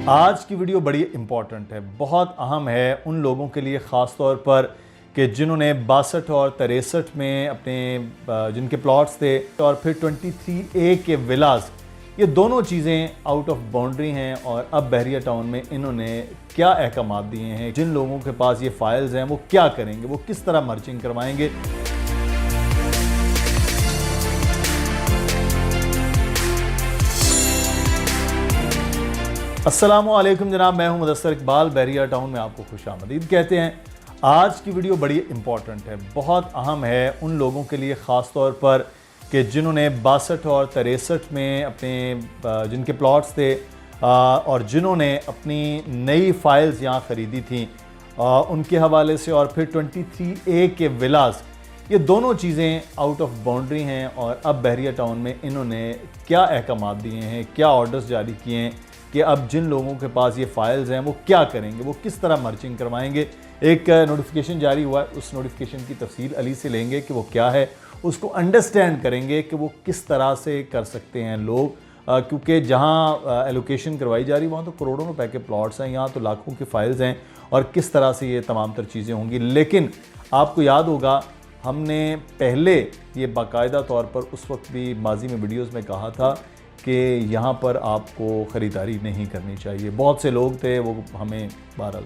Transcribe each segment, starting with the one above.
आज की वीडियो बड़ी इम्पॉर्टेंट है, बहुत अहम है उन लोगों के लिए ख़ास तौर पर कि जिन्होंने 62 और 63 में अपने जिनके प्लॉट्स थे और फिर 23A के विलास, ये दोनों चीज़ें आउट ऑफ बाउंड्री हैं और अब बहरिया टाउन में इन्होंने क्या अहकाम दिए हैं, जिन लोगों के पास ये फाइल्स हैं वो क्या करेंगे, वो किस तरह मर्जिंग करवाएंगे। अस्सलामुअलैकुम जनाब, मैं हूं मुदस्सर इकबाल। बहरिया टाउन में आपको खुशामदीद कहते हैं। आज की वीडियो बड़ी इम्पॉर्टेंट है, बहुत अहम है उन लोगों के लिए ख़ास तौर पर कि जिन्होंने 62 और 63 में अपने जिनके प्लॉट्स थे और जिन्होंने अपनी नई फाइल्स यहाँ ख़रीदी थी उनके हवाले से, और फिर 23A के विलास, ये दोनों चीज़ें आउट ऑफ बाउंड्री हैं और अब बहरिया टाउन में इन्होंने क्या अहकाम दिए हैं, क्या ऑर्डर्स जारी किए हैं कि अब जिन लोगों के पास ये फाइल्स हैं वो क्या करेंगे, वो किस तरह मर्जिंग करवाएंगे। एक नोटिफिकेशन जारी हुआ है, उस नोटिफिकेशन की तफसील अली से लेंगे कि वो क्या है, उसको अंडरस्टैंड करेंगे कि वो किस तरह से कर सकते हैं लोग, क्योंकि जहाँ एलोकेशन करवाई जा रही वहाँ तो करोड़ों रुपए के प्लॉट्स हैं, यहाँ तो लाखों की फाइल्स हैं और किस तरह से ये तमाम तर चीज़ें होंगी। लेकिन आपको याद होगा हमने पहले ये बाकायदा तौर पर उस वक्त भी माजी में वीडियोज़ में कहा था कि यहाँ पर आपको ख़रीदारी नहीं करनी चाहिए। बहुत से लोग थे वो हमें बहरहाल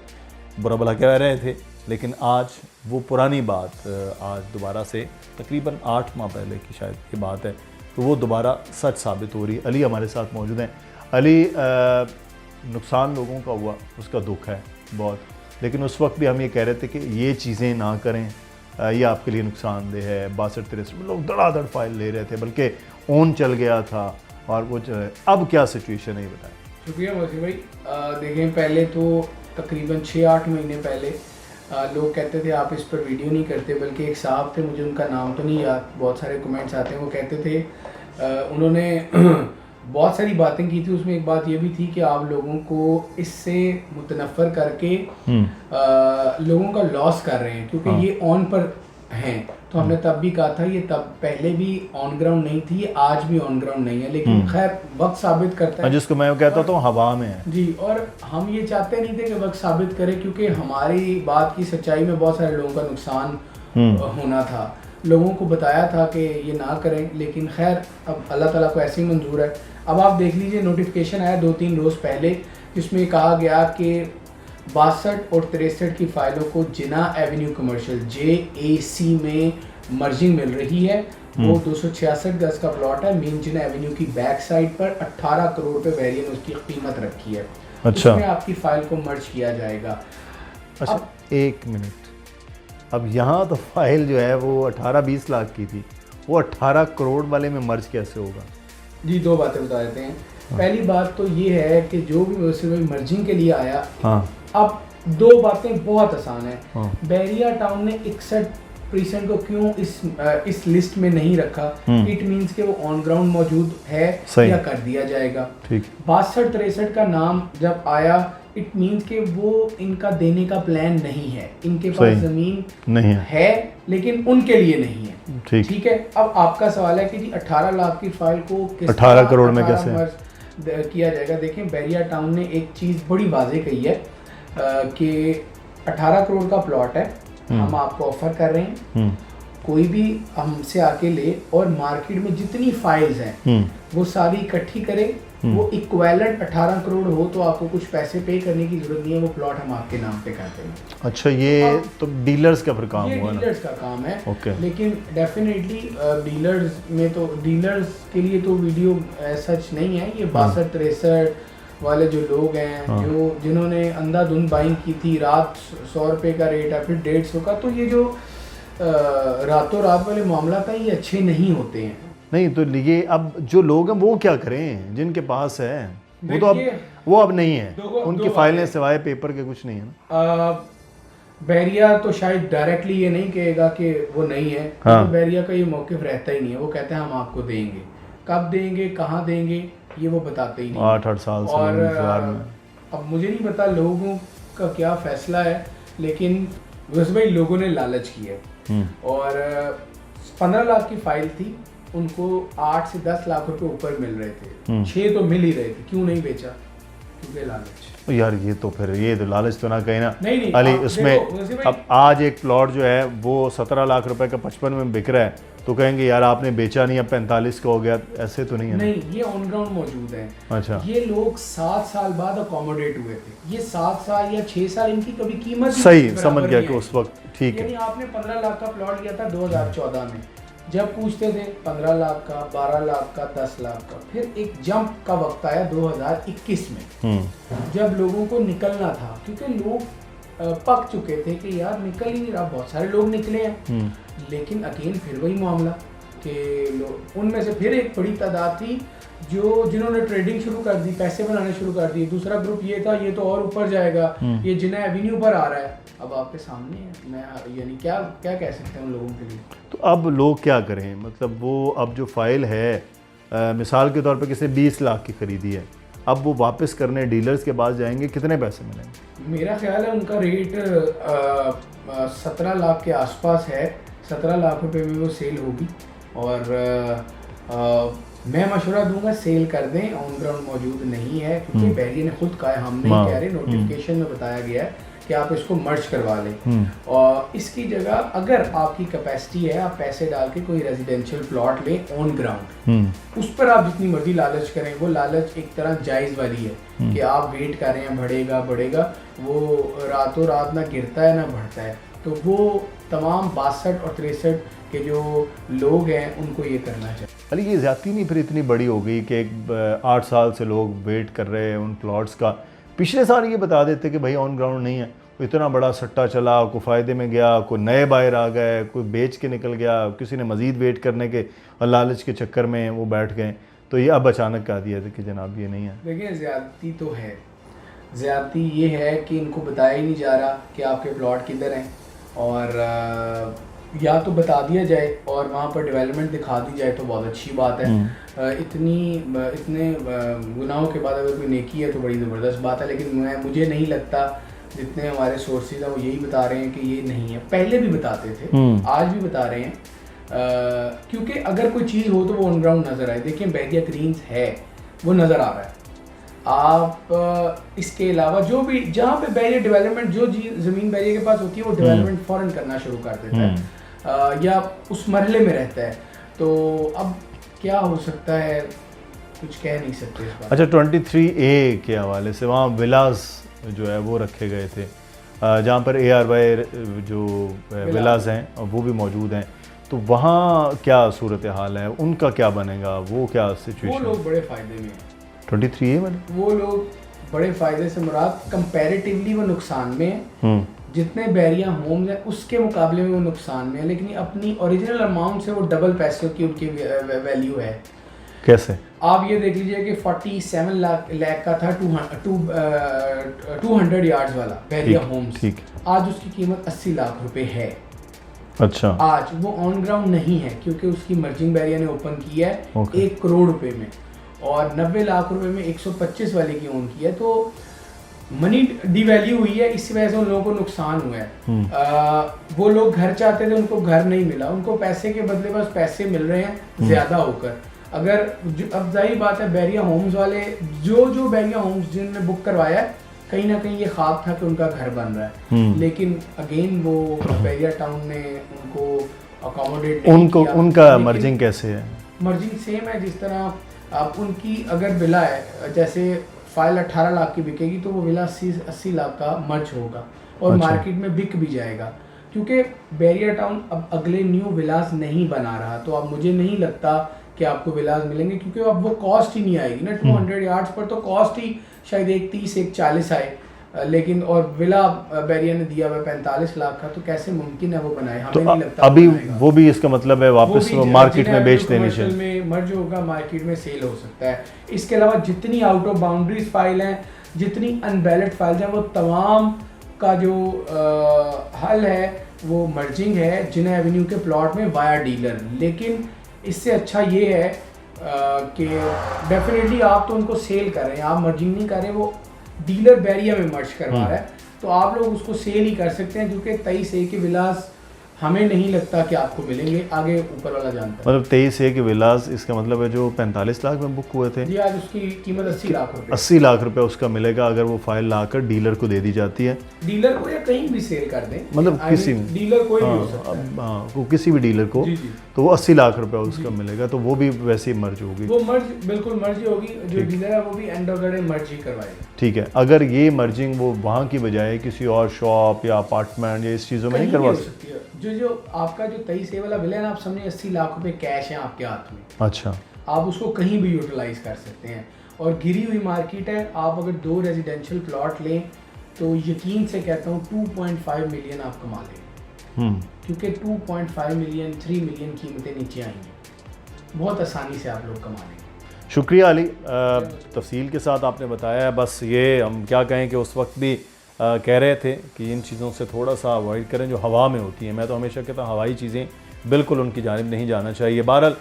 बुरा भला कह रहे थे, लेकिन आज वो पुरानी बात आज दोबारा से तकरीबन 8 माह पहले की शायद ये बात है, तो वो दोबारा सच साबित हो रही है। अली हमारे साथ मौजूद हैं। अली, नुकसान लोगों का हुआ, उसका दुख है बहुत, लेकिन उस वक्त भी हम ये कह रहे थे कि ये चीज़ें ना करें, ये आपके लिए नुकसानदेह है। 62-63 में लोग धड़ाधड़ फाइल ले रहे थे, बल्कि ओन चल गया था और वो अब क्या सिचुएशन है ये बताएं। शुक्रिया मौसी भाई। देखें, पहले तो तकरीबन 6-8 महीने पहले लोग कहते थे आप इस पर वीडियो नहीं करते, बल्कि एक साहब थे, मुझे उनका नाम तो नहीं याद, बहुत सारे कमेंट्स आते हैं, वो कहते थे उन्होंने बहुत सारी बातें की थी, उसमें एक बात ये भी थी कि आप लोगों को इससे मुतनफ़र करके लोगों का लॉस कर रहे हैं, क्योंकि ये ऑन पर हैं। तो हमने तब भी कहा था ये तब पहले भी ऑन ग्राउंड नहीं थी, आज भी ऑन ग्राउंड नहीं है, लेकिन खैर वक्त साबित करता है, जिसको मैं कहता हूँ हवा में है जी। और हम ये चाहते नहीं थे कि वक्त साबित करे, क्योंकि हमारी बात की सच्चाई में बहुत सारे लोगों का नुकसान होना था। लोगों को बताया था कि ये ना करें, लेकिन खैर अब अल्लाह ताला को ऐसे ही मंजूर है। अब आप देख लीजिए, नोटिफिकेशन आया 2-3 रोज़ पहले, जिसमें कहा गया कि 62 और 63 की फाइलों को जिना एवेन्यू कमर्शियल JAC में मर्जिंग मिल रही है। वो 266 गज का प्लॉट है, मेन जिना एवेन्यू की बैक साइड पर 18 करोड़ रुपए वेरिएंट उसकी कीमत रखी है। अच्छा, उसमें आपकी फाइल को मर्ज किया जाएगा। अच्छा, अब एक मिनट, अब यहाँ तो फाइल जो है वो 18-20 लाख की थी, वो 18 करोड़ वाले में मर्ज कैसे होगा? जी, 2 बातें बता देते हैं। पहली बात तो ये है कि जो भी मर्जिंग के लिए आया, अब 2 बातें बहुत आसान है। बहरिया टाउन ने 61% को क्यों इस लिस्ट में नहीं रखा? इट मींस कि वो ऑन ग्राउंड मौजूद है या कर दिया जाएगा। 62-63 का नाम जब आया, इट मींस कि वो इनका देने का प्लान नहीं है, इनके पास ज़मीन नहीं है लेकिन उनके लिए नहीं है। ठीक है। अब आपका सवाल है कि जी 18 लाख की फाइल को किस 18 करोड़ में कैसे किया जाएगा? देखें, बहरिया टाउन ने एक चीज़ बड़ी वाज़ेह कही है कि 18 करोड़ का प्लॉट है, हम आपको ऑफर कर रहे हैं, कोई भी हमसे आके ले और मार्केट में जितनी फाइल्स हैं वो सारी इकट्ठी करे, वो इक्विवेलेंट 18 करोड़ हो तो आपको कुछ पैसे पे करने की जरूरत नहीं है, वो प्लॉट हम आपके नाम पे कर देंगे। अच्छा, ये तो डीलर्स का फिर काम हुआ ना? डीलर्स का काम है, लेकिन डेफिनेटली डीलर्स में तो डीलर्स के लिए तो वीडियो सच नहीं है। ये 62-63 वाले जो लोग हैं, जो जिन्होंने अंधाधुंध बाइंग की थी, रात 100 रुपये का रेट है, फिर 150 का, तो ये जो रातों रात वाले मामला था, ये अच्छे नहीं होते हैं। नहीं तो ये अब जो लोग हैं वो क्या करें, जिनके पास है वो तो अब नहीं है, उनकी फाइलें सिवाय पेपर के कुछ नहीं है ना। बहरिया तो शायद डायरेक्टली ये नहीं कहेगा कि वो नहीं है, तो बहरिया का ये मौक़िफ़ रहता ही नहीं है। वो कहते हैं हम आपको देंगे, कब देंगे, कहाँ देंगे, ये वो बताते ही नहीं। 8 साल से। और अब मुझे नहीं पता लोगों का क्या फैसला है, लेकिन बस भाई लोगों ने लालच किया और 15 लाख की फाइल थी, उनको 8 से 10 लाख रुपए ऊपर मिल रहे थे, 6 तो मिल ही रहे थे, क्यों नहीं बेचा? क्योंकि लालच। यार ये तो फिर ये तो लालच तो ना कहीं ना नहीं, अली आप उसमें देखो, वैसे भाई- अब आज एक प्लॉट जो है वो 17 लाख रुपए का 55 में बिक रहा है, तो कहेंगे यार आपने बेचा नहीं, अब 45 का हो गया, ऐसे तो नहीं है ना? नहीं, ये ऑन ग्राउंड मौजूद है। अच्छा, ये लोग 7 साल बाद अकोमोडेट हुए थे, ये 7 साल या 6 साल इनकी कभी कीमत ही सही बराबर समझ गया नहीं कि आई। उस वक्त ठीक यानी है। आपने 15 लाख का प्लॉट लिया था 2014 में, जब पूछते थे 15 लाख का, 12 लाख का, 10 लाख का, फिर एक जंप का वक्त आया 2021 में, जब लोगों को निकलना था, क्योंकि लोग पक चुके थे कि यार निकल ही नहीं रहा। बहुत सारे लोग निकले हैं, लेकिन अगेन फिर वही मामला कि लोग, उनमें से फिर एक बड़ी तादाद थी जिन्होंने ट्रेडिंग शुरू कर दी, पैसे बनाने शुरू कर दिए। दूसरा ग्रुप ये था ये तो और ऊपर जाएगा, ये जिन्ना एवेन्यू पर आ रहा है। अब आपके सामने है, मैं यानी क्या क्या कह सकते हैं उन लोगों के लिए। तो अब लोग क्या करें, मतलब वो अब जो फाइल है मिसाल के तौर पे किसी 20 लाख की खरीदी है, अब वो वापस करने डीलर्स के पास जाएंगे, कितने पैसे मिलेंगे? मेरा ख्याल है उनका रेट 17 लाख के आसपास है, 17 लाख रुपए में वो सेल होगी। और मैं मशवरा दूंगा सेल कर दें, ऑन ग्राउंड मौजूद नहीं है, क्योंकि बैरिया ने खुद कहा है, हम नहीं कह रहे, नोटिफिकेशन में बताया गया है कि आप इसको मर्ज करवा लें। और इसकी जगह अगर आपकी कैपेसिटी है, आप पैसे डाल के कोई रेजिडेंशियल प्लॉट लें ऑन ग्राउंड, उस पर आप जितनी मर्जी लालच करें, वो लालच एक तरह जायज़ वाली है कि आप वेट कर रहे हैं बढ़ेगा बढ़ेगा, वो रातों रात ना गिरता है ना बढ़ता है। तो वो तमाम 62 और 63 के जो लोग हैं उनको ये करना चाहिए। अली ये ज़्यादती नहीं फिर इतनी बड़ी हो गई कि 8 साल से लोग वेट कर रहे हैं उन प्लॉट्स का? पिछले साल ये बता देते कि भाई ऑन ग्राउंड नहीं है, इतना बड़ा सट्टा चला, कोई फ़ायदे में गया, कोई नए बायर आ गए, कोई बेच के निकल गया, किसी ने मज़ीद वेट करने के और लालच के चक्कर में वो बैठ गए, तो ये अब अचानक कह दिया था कि जनाब ये नहीं है। देखिए ज़्यादती तो है, ज़्यादती ये है कि इनको बताया ही नहीं जा रहा कि आपके प्लॉट किधर हैं, और या तो बता दिया जाए और वहाँ पर डेवलपमेंट दिखा दी जाए तो बहुत अच्छी बात है। इतने गुनाहों के बाद अगर कोई नेकी है तो बड़ी ज़बरदस्त बात है, लेकिन मुझे नहीं लगता, जितने हमारे सोर्सेज हैं वो यही बता रहे हैं कि ये नहीं है। पहले भी बताते थे, आज भी बता रहे हैं, क्योंकि अगर कोई चीज़ हो तो वो ऑन ग्राउंड नज़र आए। देखिए बैरिया ग्रीन्स है, वो नज़र आ रहा है। आप इसके अलावा जो भी जहाँ पे बैरिया डेवलपमेंट, जो ज़मीन बैरिया के पास होती है वो डेवलपमेंट फ़ौरन करना शुरू कर देता है, या उस मरहले में रहता है। तो अब क्या हो सकता है, कुछ कह नहीं सकते इस बात। अच्छा, 23A के हवाले से वहाँ विलास जो है वो रखे गए थे, जहाँ पर ARY जो विलास हैं वो भी मौजूद हैं, तो वहाँ क्या सूरत हाल है, उनका क्या बनेगा, वो क्या सिचुएशन? वो लोग बड़े फ़ायदे में हैं 23A में, वो लोग बड़े फ़ायदे से मुराद कंपैरेटिवली वो नुकसान में है। जितने बैरिया होम्स हैं उसके मुकाबले में वो नुकसान में है, लेकिन अपनी ओरिजिनल अमाउंट से वो डबल पैसों की उनकी वैल्यू है। कैसे? आप ये देख लीजिए कि 47 लाख का था 200 यार्ड्स वाला बैरिया होम्स, आज उसकी कीमत 80 लाख रुपए है। अच्छा, आज वो ऑन ग्राउंड नहीं है क्योंकि उसकी मर्जिंग बैरिया ने ओपन की है 1 करोड़ रुपए में, और 90 लाख रुपए में 125 वाले की ओन की है। तो मनी डिवैल्यू हुई है, इसी वजह से उन लोगों को नुकसान हुआ है। वो लोग घर चाहते थे, उनको घर नहीं मिला, उनको पैसे के बदले बस पैसे मिल रहे हैं ज़्यादा होकर। अगर अब जाहिर बात है बैरिया होम्स वाले जो बैरिया होम्स जिन्होंने बुक करवाया है, कहीं ना कहीं ये ख्वाब था कि उनका घर बन रहा है, लेकिन अगेन वो बैरिया टाउन ने उनको अकोमोडेट उनको उनका मर्जिंग कैसे है? मर्जिंग सेम है जिस तरह आप उनकी अगर विला है, जैसे फाइल 18 लाख की बिकेगी तो वो विला 80 लाख का मर्ज होगा और मार्केट में बिक भी जाएगा, क्योंकि बैरिया टाउन अब अगले न्यू विलास नहीं बना रहा। तो अब मुझे नहीं लगता कि आपको विलास मिलेंगे, क्योंकि अब वो कॉस्ट ही नहीं आएगी ना। 200 यार्ड्स पर तो कॉस्ट ही शायद 130 140 आए, लेकिन और विला बैरिया ने दिया हुआ 45 लाख का, तो कैसे मुमकिन है वो बनाए? हमें नहीं लगता अभी वो भी इसका मतलब है वापस मार्केट में बेच देने चाहिए, में मर्ज होगा, मार्केट में सेल हो सकता है। इसके अलावा जितनी आउट ऑफ बाउंड्रीज फाइल हैं, जितनी अनबैलेंस्ड फाइल्स हैं, वो तमाम का जो हल है वो मर्जिंग है जिन्ना एवेन्यू के प्लॉट में वाया डीलर। लेकिन इससे अच्छा ये है कि डेफिनेटली आप तो उनको सेल कर रहे हैं, आप मर्जिंग नहीं कर रहे, वो डीलर बैरिया में मर्ज करवा रहा है, तो आप लोग उसको सेल ही कर सकते हैं, क्योंकि 23A के विलास हमें नहीं लगता कि आपको मिलेंगे, आगे ऊपर वाला जानता है। मतलब 23 ए के विलास, इसका मतलब है जो 45 लाख में बुक हुए थे जी, आज उसकी कीमत 80 लाख रुपए। 80 लाख रुपए उसका मिलेगा अगर वो फाइल लाकर डीलर को दे दी जाती है। डीलर को या कहीं भी सेल कर दें, मतलब किसी डीलर कोई भी हो सकता है। हाँ, वो किसी भी डीलर को, जी जी। तो वो 80 लाख रुपए उसका मिलेगा, तो वो भी वैसे ही मर्ज होगी। वो मर्ज बिल्कुल मर्जी होगी, जो डीलर है वो भी एंड ऑफ द डे मर्जी करवाएगा। ठीक है, अगर ये मर्जिंग वो वहाँ की बजाय किसी और शॉप या अपार्टमेंट या इस चीज़ों में नहीं करवा सकती? जो आपका जो 23A वाला बिल है ना, आप समझे 80 लाख रुपए कैश है आपके हाथ में। अच्छा, आप उसको कहीं भी यूटिलाइज कर सकते हैं, और गिरी हुई मार्केट है। आप अगर 2 रेजिडेंशियल प्लॉट लें तो यकीन से कहता हूँ 2.5 मिलियन आप कमा लेंगे, क्योंकि 2.5 मिलियन 3 मिलियन कीमतें नीचे आएंगी, बहुत आसानी से आप लोग कमा लेंगे। शुक्रिया अली, तफसील के साथ आपने बताया है। बस ये हम क्या कहें कि उस वक्त भी कह रहे थे कि इन चीज़ों से थोड़ा सा अवॉइड करें जो हवा में होती हैं। मैं तो हमेशा कहता हूँ हवाई चीज़ें बिल्कुल उनकी जानिब नहीं जाना चाहिए। बहरहाल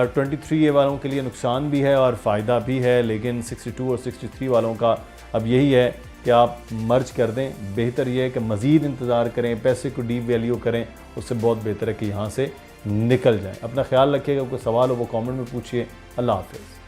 23A वालों के लिए नुकसान भी है और फ़ायदा भी है, लेकिन 62 और 63 वालों का अब यही है कि आप मर्ज कर दें। बेहतर ये है कि मज़ीद इंतज़ार करें, पैसे को डीप वैल्यू करें, उससे बहुत बेहतर है कि यहाँ से निकल जाएँ। अपना ख्याल रखिएगा, कोई सवाल हो वो कमेंट में पूछिए। अल्लाह हाफ़िज़।